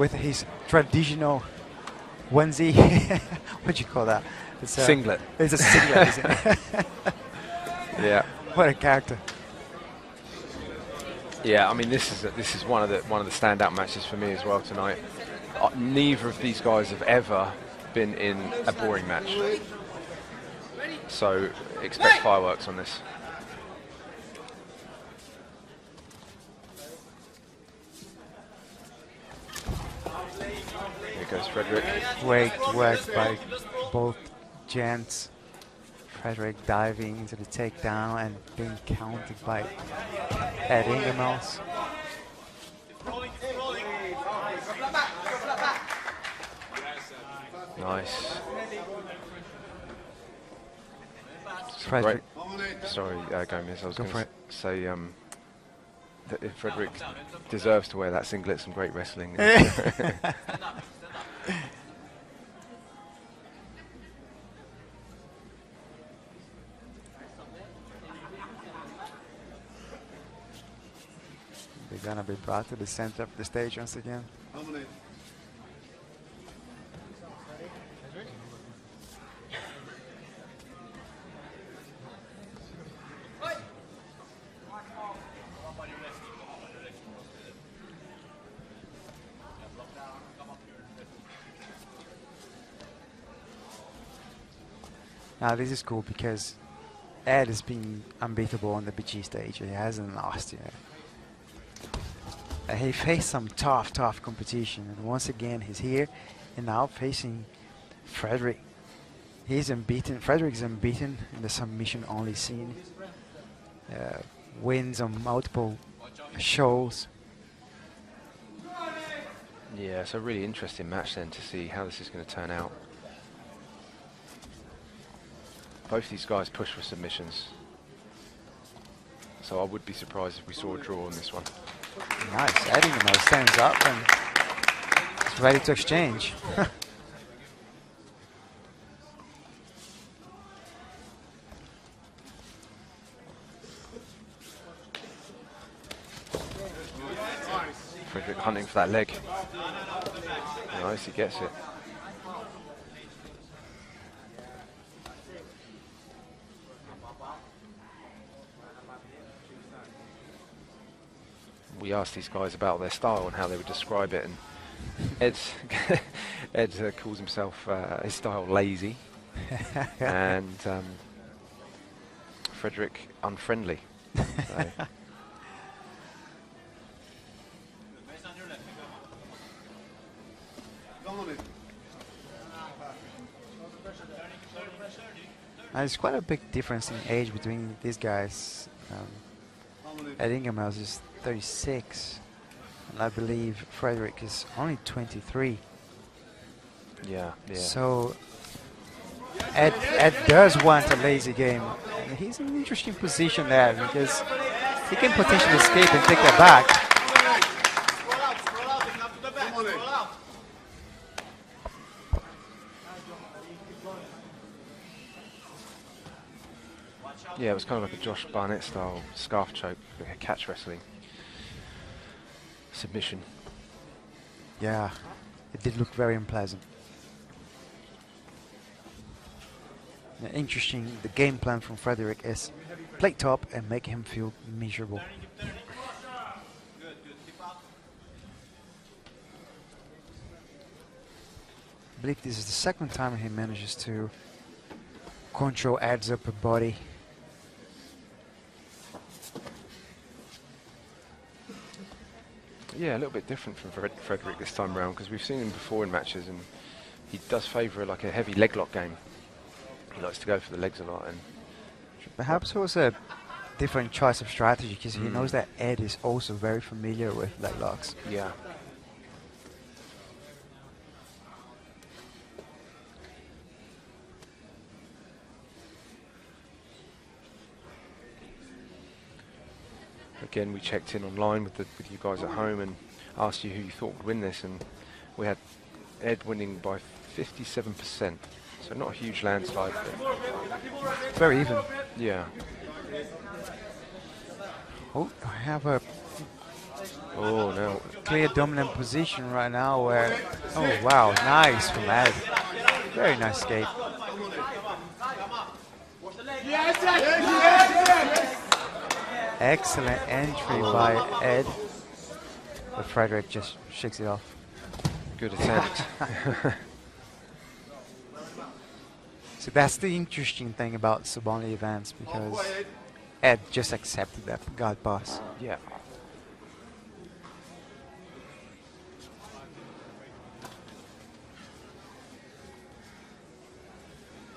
with his traditional onesie. What do you call that? It's a Singlet. It's a singlet, isn't it? Yeah. What a character. Yeah, I mean this is one of the standout matches for me as well tonight. Neither of these guys have ever been in a boring match, so expect fireworks on this. Here goes Frederic. Great work by both gents. Frederic diving into the takedown and being countered by Ingamells. Nice. Frederic. Sorry, Gomez. I was Go going for to say that if Frederic deserves to wear that singlet, some great wrestling. They're gonna be brought to the center of the stage once again. Now this is cool because Ed has been unbeatable on the BG stage. He hasn't lost yet. He faced some tough competition, and once again he's here and now facing Frederic. He's unbeaten. Frederic's unbeaten in the submission-only scene. Wins on multiple shows. Yeah, it's a really interesting match then to see how this is going to turn out. Both these guys push for submissions, so I would be surprised if we saw a draw on this one. Nice. Ingamells stands up and is ready to exchange. Frederic hunting for that leg. Nice, he gets it. We asked these guys about their style and how they would describe it, and Ed calls himself his style lazy, and Frederic unfriendly. So. There's quite a big difference in age between these guys. Ingamells is 36, and I believe Frederic is only 23. Yeah. So Ed does want a lazy game, and he's in an interesting position there because he can potentially escape and take that back. Yeah, it was kind of like a Josh Barnett style scarf choke, like a catch wrestling submission. Yeah, it did look very unpleasant. Interesting, the game plan from Frederic is play top and make him feel miserable. I believe this is the second time he manages to control Ed's upper body. Yeah, a little bit different from Frederic this time around, because we've seen him before in matches, and he does favour like a heavy leg lock game. He likes to go for the legs a lot, and perhaps it was a different choice of strategy because he knows that Ed is also very familiar with leg locks. Yeah. Again, we checked in online with you guys at home and asked you who you thought would win this, and we had Ed winning by 57%. So not a huge landslide. Very even. Yeah. Oh, I have a Oh, no. Clear dominant position right now where... Oh, wow. Nice from Ed. Very nice escape. Excellent entry by Ed. But Frederic just shakes it off. Good attempt. So that's the interesting thing about sub-only events, because Ed just accepted that guard pass. Yeah.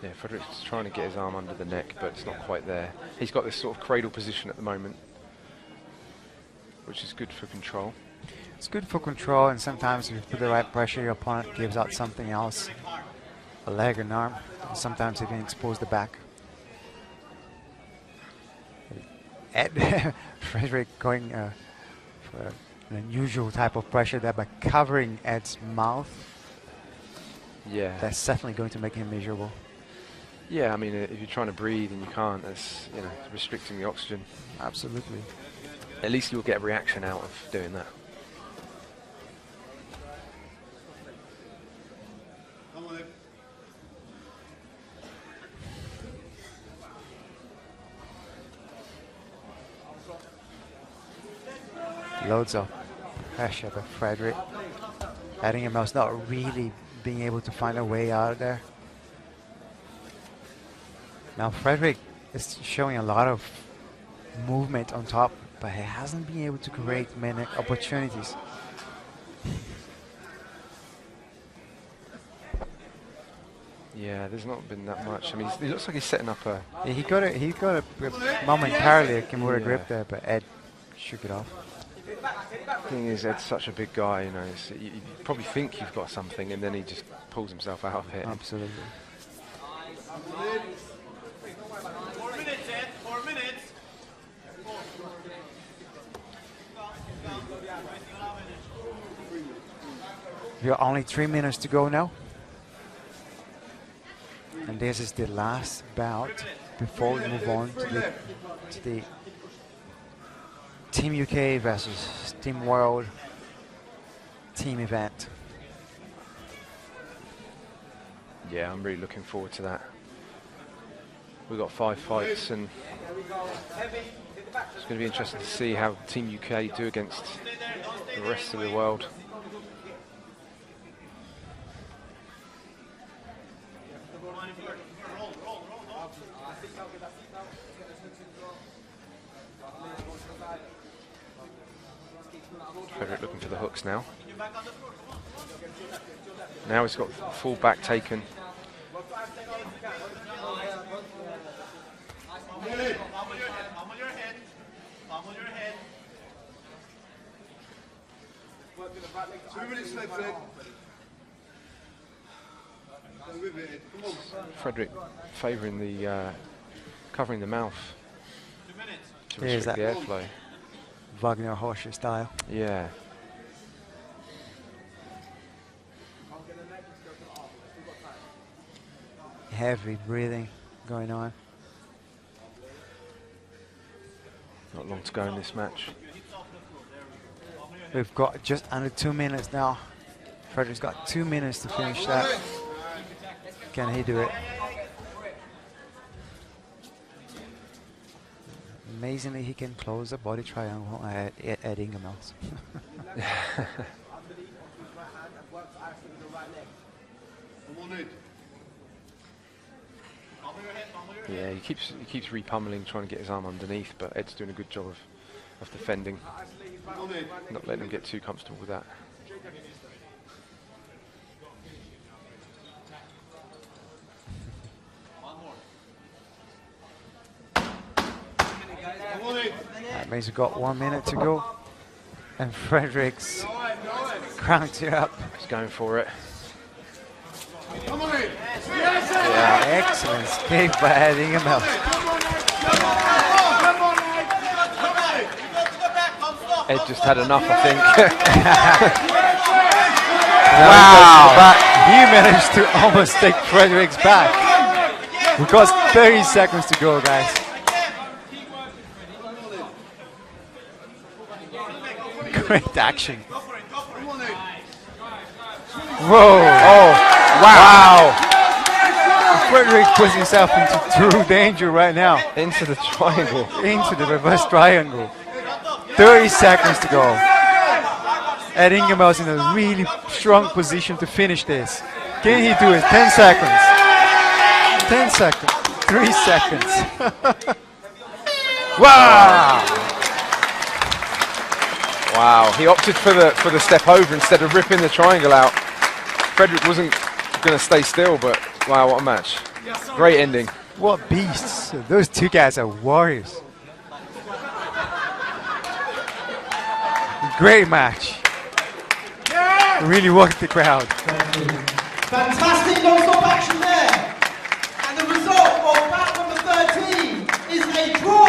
Yeah, Frederic's trying to get his arm under the neck, but it's not quite there. He's got this sort of cradle position at the moment, which is good for control. It's good for control, and sometimes if you put the right pressure, your opponent gives out something else, a leg or an arm. And sometimes you can expose the back. Ed, Frederic going for an unusual type of pressure there by covering Ed's mouth. Yeah. That's definitely going to make him miserable. Yeah, I mean, if you're trying to breathe and you can't, that's, you know, restricting the oxygen. Absolutely. At least you'll get a reaction out of doing that. Loads of pressure by Frederic. Ingamells not really being able to find a way out of there. Now Frederic is showing a lot of movement on top, but he hasn't been able to create many opportunities. Yeah, there's not been that much. I mean, it looks like he's setting up a... Yeah, he got a momentarily a Kimura Yeah. grip there, but Ed shook it off. thing is, Ed's such a big guy, you know, you probably think you've got something, and then he just pulls himself out of it. Absolutely. 4 minutes, Ed. 4 minutes. We got only 3 minutes to go now. And this is the last bout before we move on to the Team UK versus Team World team event. Yeah, I'm really looking forward to that. We've got 5 fights, and it's going to be interesting to see how Team UK do against the rest of the world. Frederic looking for the hooks now. Now he's got full back taken. Frederic favouring the covering the mouth to Here's restrict the airflow. Wagner Horseshoe style. Yeah. Heavy breathing going on. Not long to go in this match. We've got just under 2 minutes now. Frederic's got 2 minutes to finish that. Can he do it? Amazingly, he can close the body triangle at Ingamells. Yeah, he keeps repummeling, trying to get his arm underneath, but Ed's doing a good job of defending, not letting him get too comfortable with that. That means we've got 1 minute to go. And Frederic's cranked it up. He's going for it. Yeah, excellent escape by Ed Ingamells. Ed just had enough, I think. Wow! But he managed to almost take Frederic's back. We've got 30 seconds to go, guys. Great action. Whoa! Oh, wow. Frederic puts himself into true danger right now. Into the triangle. Into the reverse triangle. 30 seconds to go. And Ingamells in a really strong position to finish this. Can he do it? 10 seconds. 10 seconds. 3 seconds. Wow! Wow, he opted for the step over instead of ripping the triangle out. Frederic wasn't going to stay still, but wow, what a match. Great ending. What beasts. Those two guys are warriors. Great match. Really worked the crowd. Fantastic non-stop action there. And the result of bout number 13 is a draw.